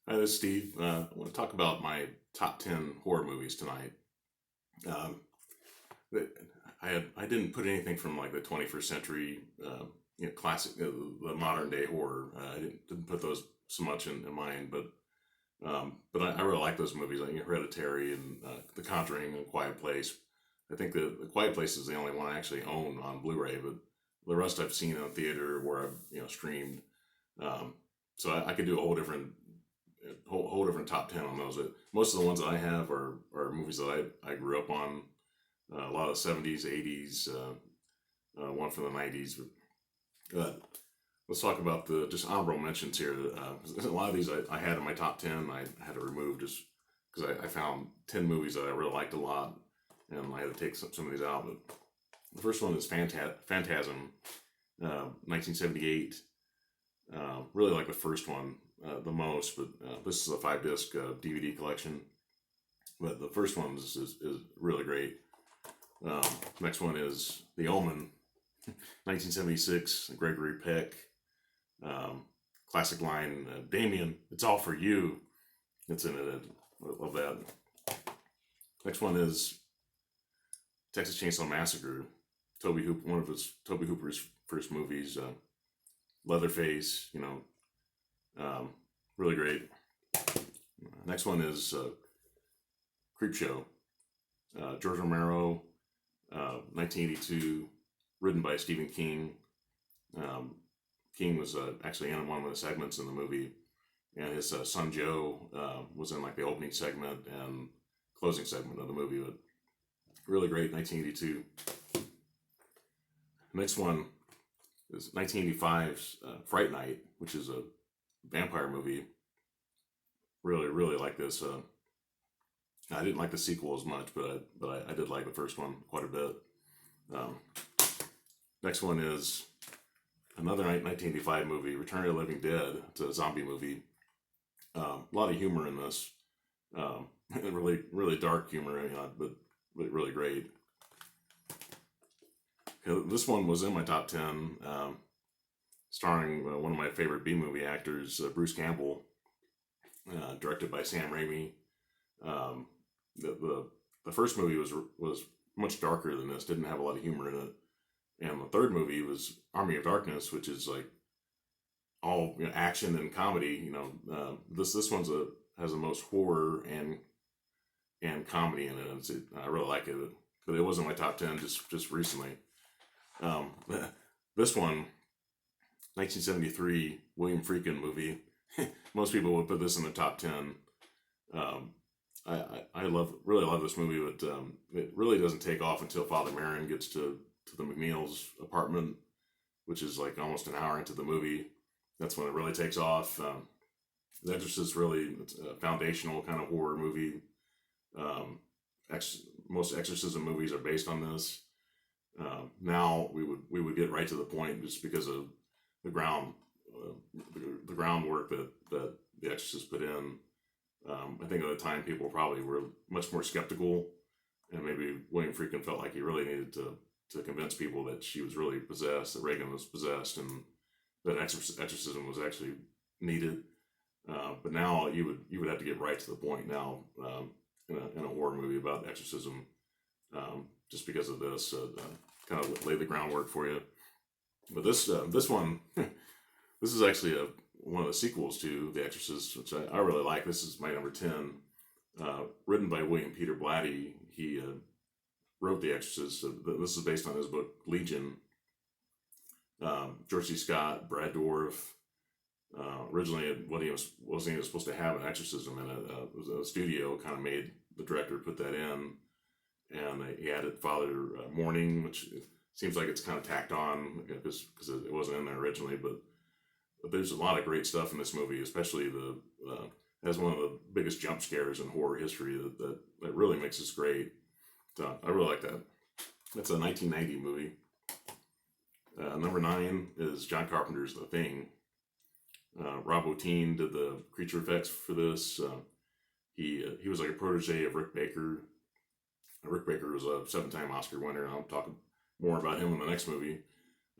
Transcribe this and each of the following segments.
Hi, this is Steve. I want to talk about my top 10 horror movies tonight. Um, I didn't put anything from like the 21st century, classic, the modern day horror. I didn't put those so much in mine, but I really like those movies, like Hereditary and The Conjuring and Quiet Place. I think the Quiet Place is the only one I actually own on Blu-ray, but the rest I've seen in theater where I've streamed. Um, so I could do a whole different top 10 on those. Most of the ones that I have are movies that I grew up on. A lot of the 70s, 80s, one from the 90s. But let's talk about the just honorable mentions here. A lot of these I had in my top 10. I had to remove just because I found 10 movies that I really liked a lot, and I had to take some of these out. But the first one is Phantasm, 1978. Really like the first one the most, but this is a 5 disc DVD collection. But the first one is really great. Next one is The Omen, 1976, Gregory Peck. Um, Classic line, Damien, it's all for you. It's in it. I love that. Next one is Texas Chainsaw Massacre. One of Toby Hooper's first movies. Leatherface, really great. Next one is Creepshow. George Romero, 1982, written by Stephen King. Um, King was actually in one of the segments in the movie, and his son Joe was in like the opening segment and closing segment of the movie. But really great, 1982. Next one is 1985's Fright Night, which is a vampire movie. Really like this. I didn't like the sequel as much, but I did like the first one quite a bit. Um, Next one is another 1985 movie, Return of the Living Dead. It's a zombie movie. A lot of humor in this. Really dark humor, but really great. This one was in my top 10, starring one of my favorite B movie actors, Bruce Campbell, directed by Sam Raimi. Um, the first movie was much darker than this, didn't have a lot of humor in it. And the third movie was Army of Darkness, which is like all action and comedy. This one's has the most horror and comedy in it. I really like it, but it wasn't my top 10 just recently. Um, this one, 1973 William Friedkin movie. Most people would put this in the top 10. Um, I really love this movie, but it really doesn't take off until Father Merrin gets to the McNeil's apartment, which is like almost an hour into the movie. That's when it really takes off. The Exorcist really, it's a foundational kind of horror movie. Um, Most exorcism movies are based on this. Now we would get right to the point just because of the the groundwork that the Exorcist put in. I think at the time people probably were much more skeptical, and maybe William Friedkin felt like he really needed to convince people that she was really possessed, that Reagan was possessed, and that exorcism was actually needed. But now you would have to get right to the point now, in a horror movie about exorcism, just because of this, kind of lay the groundwork for you. But this one, this is actually one of the sequels to The Exorcist, which I really like. This is my number 10, written by William Peter Blatty. He wrote The Exorcist. This is based on his book Legion. George C. Scott, Brad Dourif. Originally, wasn't even supposed to have an exorcism in it. It was a studio kind of made the director put that in, and he added Father Mourning, which seems like it's kind of tacked on because it wasn't in there originally. But there's a lot of great stuff in this movie, especially has one of the biggest jump scares in horror history that really makes this great. So I really like that. It's a 1990 movie. Number 9 is John Carpenter's The Thing. Rob Bottin did the creature effects for this. He was like a protege of Rick Baker. Rick Baker was a 7-time Oscar winner, and I'll talk more about him in the next movie.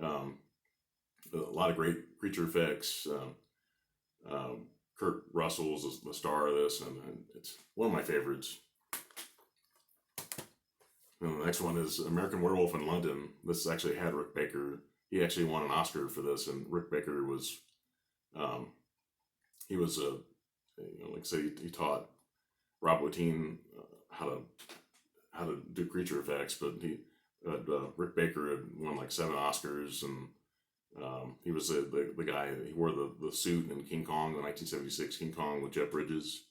A lot of great creature effects. Kurt Russell's the star of this, and it's one of my favorites. And the next one is American Werewolf in London. This actually had Rick Baker. He actually won an Oscar for this, and Rick Baker was, he was a, like I said, he taught Rob Bottin how to do creature effects, but Rick Baker had won like 7 Oscars, and he was the guy. He wore the suit in King Kong, the 1976 King Kong with Jeff Bridges.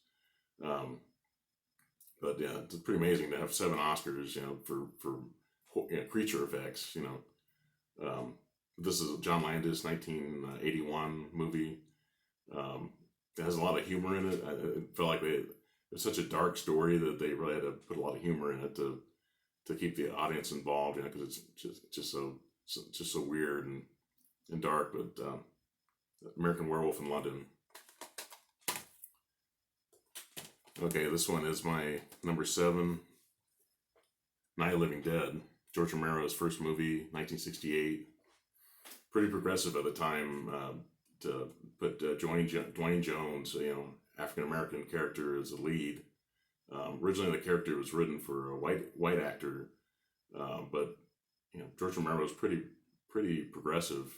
But yeah, it's pretty amazing to have 7 Oscars, for creature effects. This is a John Landis 1981 movie. It has a lot of humor in it. I felt like it's such a dark story that they really had to put a lot of humor in it to keep the audience involved. Because it's just so weird and dark. But American Werewolf in London. Okay, this one is my number 7. Night of the Living Dead. George Romero's first movie, 1968. Pretty progressive at the time to put Dwayne Jones, African American character, as a lead. Originally, the character was written for a white actor, but George Romero was pretty progressive,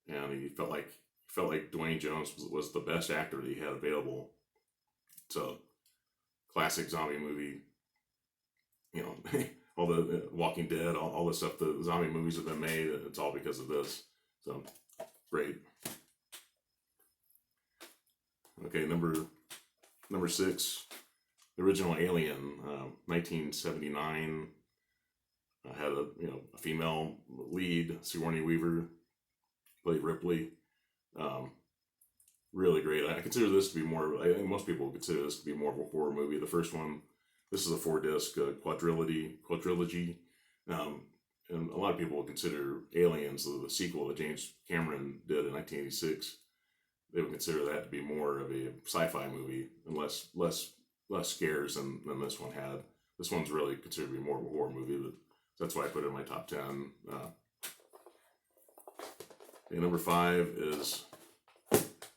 and he felt like Dwayne Jones was the best actor that he had available. So, classic zombie movie. All the Walking Dead, all the stuff, the zombie movies have been made, it's all because of this. So, great. Okay, number 6, the original Alien, 1979. Had a female lead, Sigourney Weaver, played Ripley. Really great. I consider this to be more. I think most people consider this to be more of a horror movie. The first one, this is a 4-disc quadrilogy, and a lot of people consider Aliens, the sequel that James Cameron did in 1986. They would consider that to be more of a sci-fi movie and less scares than this one had. This one's really considered to be more of a horror movie, but that's why I put it in my top 10. Okay, number 5 is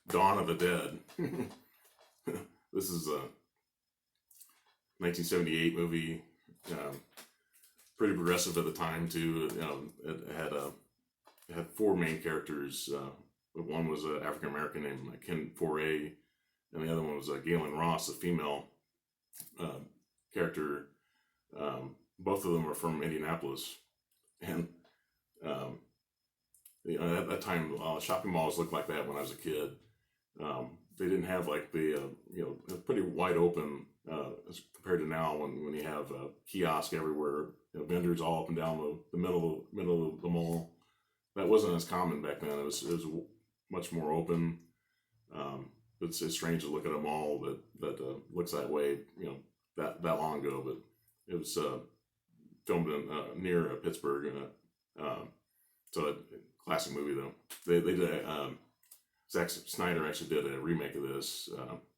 Dawn of the Dead. This is a 1978 movie. Pretty progressive at the time too. It had 4 main characters. One was an African American named Ken Foray, and the other one was Galen Ross, a female character. Both of them were from Indianapolis, and at that time, shopping malls looked like that when I was a kid. They didn't have like the pretty wide open as compared to now when you have kiosks everywhere, vendors all up and down the middle of the mall. That wasn't as common back then. It was much more open. It's strange to look at a mall that looks that way, that long ago, but it was filmed in near Pittsburgh, so classic movie though. They did Zack Snyder actually did a remake of this,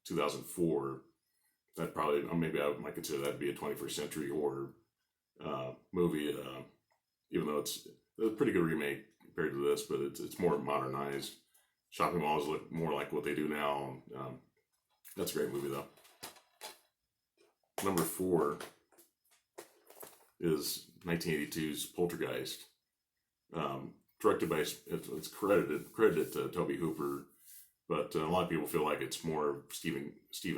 2004. That probably, maybe I might consider that to be a 21st century horror movie, even though it's a pretty good remake compared to this, but it's more modernized. Shopping malls look more like what they do now. That's a great movie though. Number 4 is 1982's Poltergeist. Directed by, it's credited to Tobe Hooper, but a lot of people feel like it's more Steven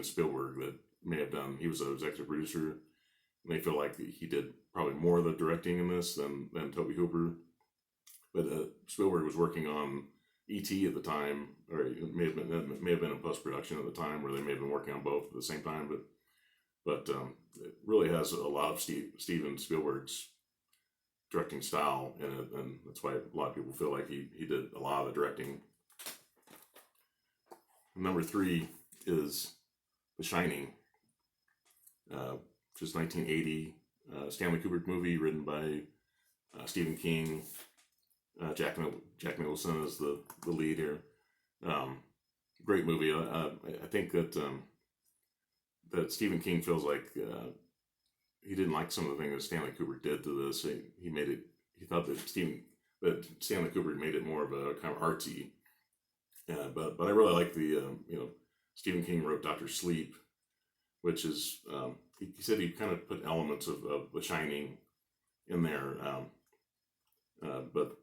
Spielberg that may have done. He was an executive producer, and they feel like he did probably more of the directing in this than Tobe Hooper. But Spielberg was working on E.T. at the time, or it may have been in post production at the time, where they may have been working on both at the same time. But it really has a lot of Steven Spielberg's directing style in it, and that's why a lot of people feel like he did a lot of the directing. Number 3 is The Shining, which is 1980 Stanley Kubrick movie written by Stephen King. Jack Nicholson is the lead here. Great movie. I think that Stephen King feels like he didn't like some of the things that Stanley Kubrick did to this. He thought that Stanley Kubrick made it more of a kind of artsy. But I really like the Stephen King wrote Doctor Sleep, which is he said he kind of put elements of The Shining in there, but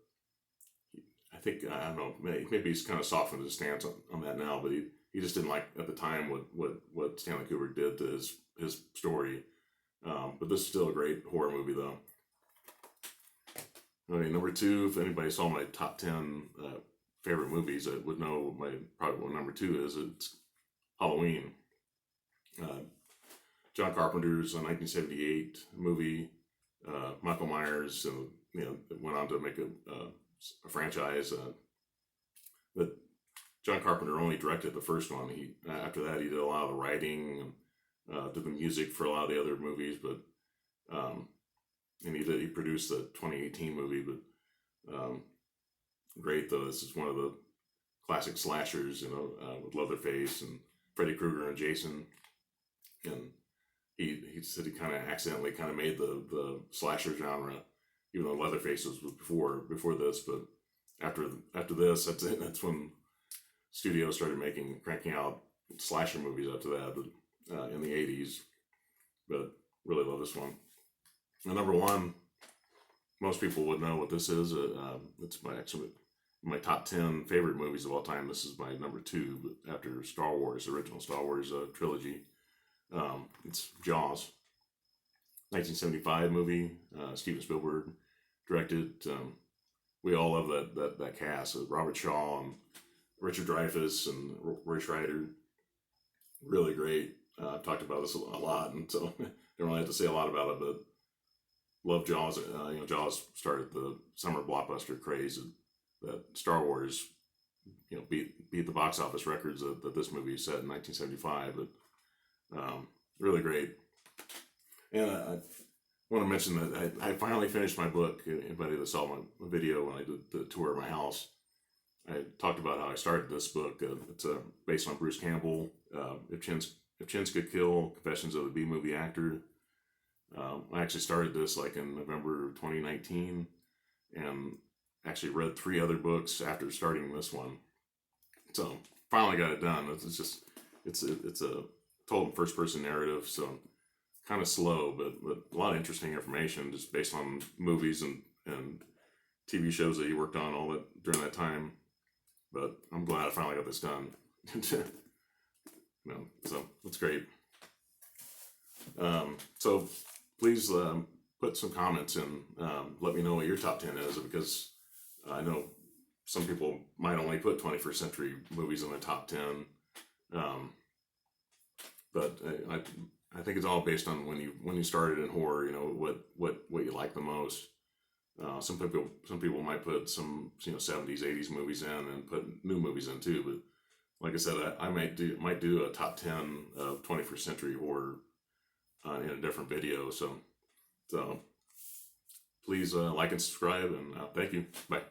I think I don't know, maybe he's kind of softened his stance on that now, but he just didn't like at the time what Stanley Kubrick did to his story. But this is still a great horror movie though. Okay, number 2, if anybody saw my top 10 favorite movies, I would know probably what number 2 is. It's Halloween. John Carpenter's 1978 movie. Michael Myers, went on to make a franchise. But John Carpenter only directed the first one. After that he did a lot of the writing and did the music for a lot of the other movies. But and he produced the 2018 movie. But great though. This is one of the classic slashers, with Leatherface and Freddy Krueger and Jason. And he said he kind of accidentally made the slasher genre, even though Leatherface was before this. But after this, that's when studios started cranking out slasher movies after that, in the 80s. But really love this one. And number 1, most people would know what this is. It's my top 10 favorite movies of all time. This is my number 2, but after Star Wars, original Star Wars trilogy. It's Jaws, 1975 movie. Steven Spielberg directed. We all love that cast. Robert Shaw and Richard Dreyfuss and Roy Scheider. Really great. I've talked about this a lot, and so don't really have to say a lot about it, but love Jaws. Jaws started the summer blockbuster craze that Star Wars, beat the box office records that this movie set in 1975. But really great. And I want to mention that I finally finished my book. Anybody that saw my video when I did the tour of my house, I talked about how I started this book. It's based on Bruce Campbell. If Chins Could Kill, Confessions of the B-Movie Actor. I actually started this in November 2019, and actually read 3 other books after starting this one. So finally got it done. It's a told in first person narrative, so kind of slow, but a lot of interesting information just based on movies and TV shows that he worked on all that during that time. But I'm glad I finally got this done. So it's great. So please put some comments in. Let me know what your top 10 is, because I know some people might only put 21st century movies in the top 10. But I think it's all based on when you started in horror, what you like the most. Some people might put some 70s, 80s movies in and put new movies in too. But like I said, I might do a top 10 of 21st century horror in a different video. So please like and subscribe, and thank you. Bye.